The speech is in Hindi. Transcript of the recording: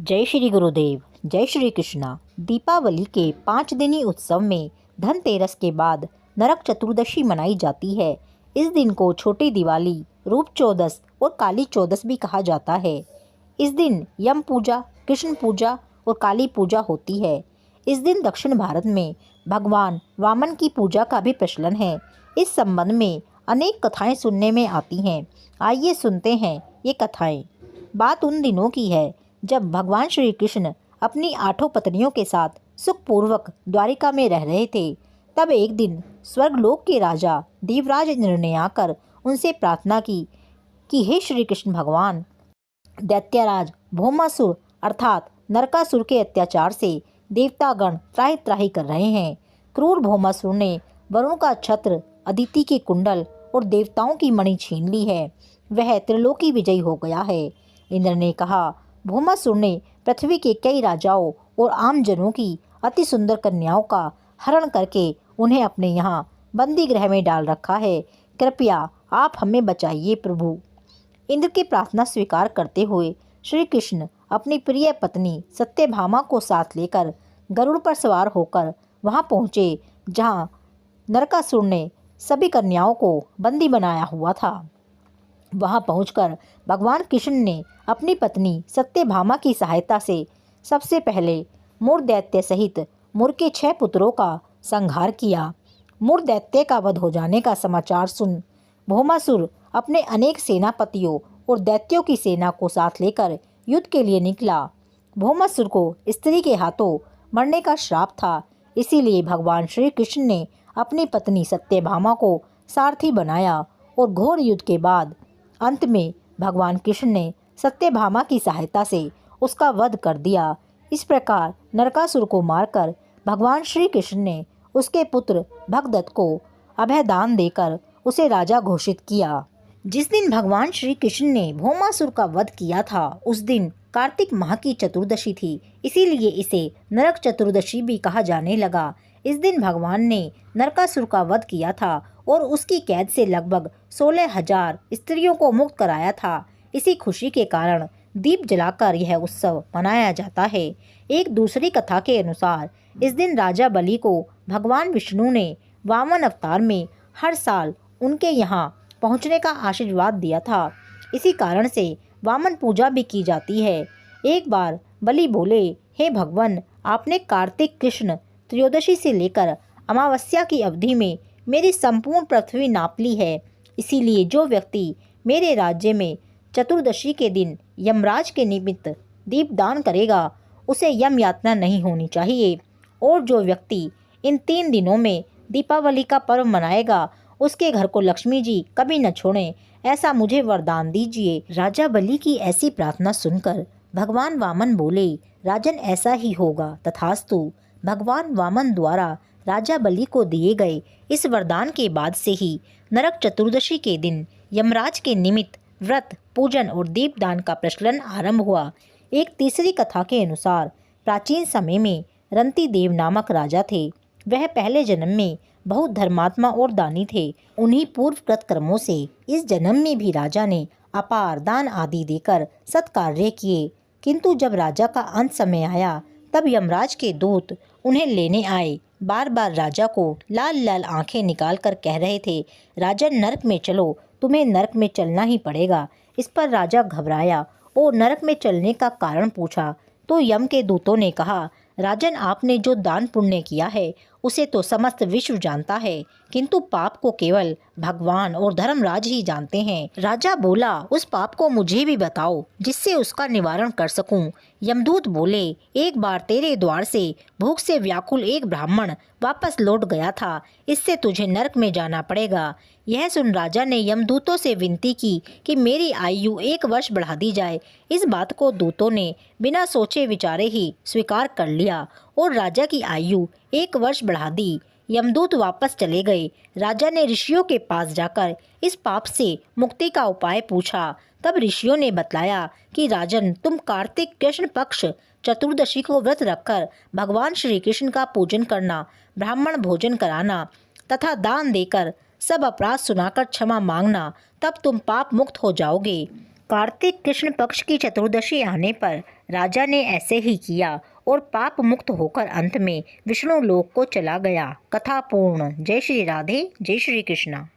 जय श्री गुरुदेव, जय श्री कृष्णा। दीपावली के 5 दिनी उत्सव में धनतेरस के बाद नरक चतुर्दशी मनाई जाती है। इस दिन को छोटी दिवाली, रूप चौदस और काली चौदस भी कहा जाता है। इस दिन यम पूजा, कृष्ण पूजा और काली पूजा होती है। इस दिन दक्षिण भारत में भगवान वामन की पूजा का भी प्रचलन है। इस संबंध में अनेक कथाएं सुनने में आती हैं। आइए सुनते हैं ये कथाएं। बात उन दिनों की है जब भगवान श्री कृष्ण अपनी 8 पत्नियों के साथ सुखपूर्वक द्वारिका में रह रहे थे। तब एक दिन स्वर्गलोक के राजा देवराज इंद्र ने आकर उनसे प्रार्थना की कि हे श्री कृष्ण भगवान, दैत्यराज भौमासुर अर्थात नरकासुर के अत्याचार से देवतागण त्राहि त्राहि कर रहे हैं। क्रूर भौमासुर ने वरुण का छत्र, अदिति के कुंडल और देवताओं की मणि छीन ली है। वह त्रिलोकी विजयी हो गया है। इंद्र ने कहा, भौमासुर ने पृथ्वी के कई राजाओं और आम जनों की अति सुंदर कन्याओं का हरण करके उन्हें अपने यहाँ बंदी गृह में डाल रखा है। कृपया आप हमें बचाइए प्रभु। इंद्र की प्रार्थना स्वीकार करते हुए श्री कृष्ण अपनी प्रिय पत्नी सत्यभामा को साथ लेकर गरुड़ पर सवार होकर वहाँ पहुँचे जहाँ नरकासुर ने सभी कन्याओं को बंदी बनाया हुआ था। वहां पहुंचकर भगवान कृष्ण ने अपनी पत्नी सत्यभामा की सहायता से सबसे पहले मुर दैत्य सहित मुर के 6 पुत्रों का संहार किया। मुर दैत्य का वध हो जाने का समाचार सुन भौमासुर अपने अनेक सेनापतियों और दैत्यों की सेना को साथ लेकर युद्ध के लिए निकला। भौमासुर को स्त्री के हाथों मरने का श्राप था, इसीलिए भगवान श्री कृष्ण ने अपनी पत्नी सत्यभामा को सारथी बनाया और घोर युद्ध के बाद अंत में भगवान कृष्ण ने सत्यभामा की सहायता से उसका वध कर दिया। इस प्रकार नरकासुर को मारकर भगवान श्री कृष्ण ने उसके पुत्र भगदत्त को अभयदान देकर उसे राजा घोषित किया। जिस दिन भगवान श्री कृष्ण ने भौमासुर का वध किया था उस दिन कार्तिक माह की चतुर्दशी थी, इसीलिए इसे नरक चतुर्दशी भी कहा जाने लगा। इस दिन भगवान ने नरकासुर का वध किया था और उसकी कैद से लगभग 16,000 स्त्रियों को मुक्त कराया था। इसी खुशी के कारण दीप जलाकर यह उत्सव मनाया जाता है। एक दूसरी कथा के अनुसार इस दिन राजा बलि को भगवान विष्णु ने वामन अवतार में हर साल उनके यहाँ पहुँचने का आशीर्वाद दिया था। इसी कारण से वामन पूजा भी की जाती है। एक बार बलि बोले, हे भगवान, आपने कार्तिक कृष्ण त्रयोदशी से लेकर अमावस्या की अवधि में मेरी संपूर्ण पृथ्वी नाप ली है, इसीलिए जो व्यक्ति मेरे राज्य में चतुर्दशी के दिन यमराज के निमित्त दीपदान करेगा उसे यम यातना नहीं होनी चाहिए, और जो व्यक्ति इन 3 दिनों में दीपावली का पर्व मनाएगा उसके घर को लक्ष्मी जी कभी न छोड़ें, ऐसा मुझे वरदान दीजिए। राजा बलि की ऐसी प्रार्थना सुनकर भगवान वामन बोले, राजन ऐसा ही होगा, तथास्तु। भगवान वामन द्वारा राजा बलि को दिए गए इस वरदान के बाद से ही नरक चतुर्दशी के दिन यमराज के निमित्त व्रत, पूजन और दीपदान का प्रचलन आरंभ हुआ। एक तीसरी कथा के अनुसार प्राचीन समय में रंती देव नामक राजा थे। वह पहले जन्म में बहुत धर्मात्मा और दानी थे। उन्हीं पूर्वकृत कर्मों से इस जन्म में भी राजा ने अपार दान आदि देकर सत्कार्य किए, किंतु जब राजा का अंत समय आया तब यमराज के दूत उन्हें लेने आए। बार बार राजा को लाल लाल आंखें निकाल कर कह रहे थे, राजन नरक में चलो, तुम्हें नरक में चलना ही पड़ेगा। इस पर राजा घबराया और नरक में चलने का कारण पूछा तो यम के दूतों ने कहा, राजन, आपने जो दान पुण्य किया है उसे तो समस्त विश्व जानता है, किंतु पाप को केवल भगवान और धर्मराज ही जानते हैं। राजा बोला, उस पाप को मुझे भी बताओ जिससे उसका निवारण कर सकूं। यमदूत बोले, एक बार तेरे द्वार से भूख से व्याकुल एक ब्राह्मण वापस लौट गया था, इससे तुझे नरक में जाना पड़ेगा। यह सुन राजा ने यमदूतों से विनती की कि मेरी आयु 1 वर्ष बढ़ा दी जाए। इस बात को दूतों ने बिना सोचे विचारे ही स्वीकार कर लिया और राजा की आयु 1 वर्ष बढ़ा दी। यमदूत वापस चले गए। राजा ने ऋषियों के पास जाकर इस पाप से मुक्ति का उपाय पूछा। तब ऋषियों ने बतलाया कि राजन, तुम कार्तिक कृष्ण पक्ष चतुर्दशी को व्रत रखकर भगवान श्री कृष्ण का पूजन करना, ब्राह्मण भोजन कराना तथा दान देकर सब अपराध सुनाकर क्षमा मांगना, तब तुम पाप मुक्त हो जाओगे। कार्तिक कृष्ण पक्ष की चतुर्दशी आने पर राजा ने ऐसे ही किया और पाप मुक्त होकर अंत में विष्णु लोक को चला गया। कथा पूर्ण। जय श्री राधे, जय श्री कृष्णा।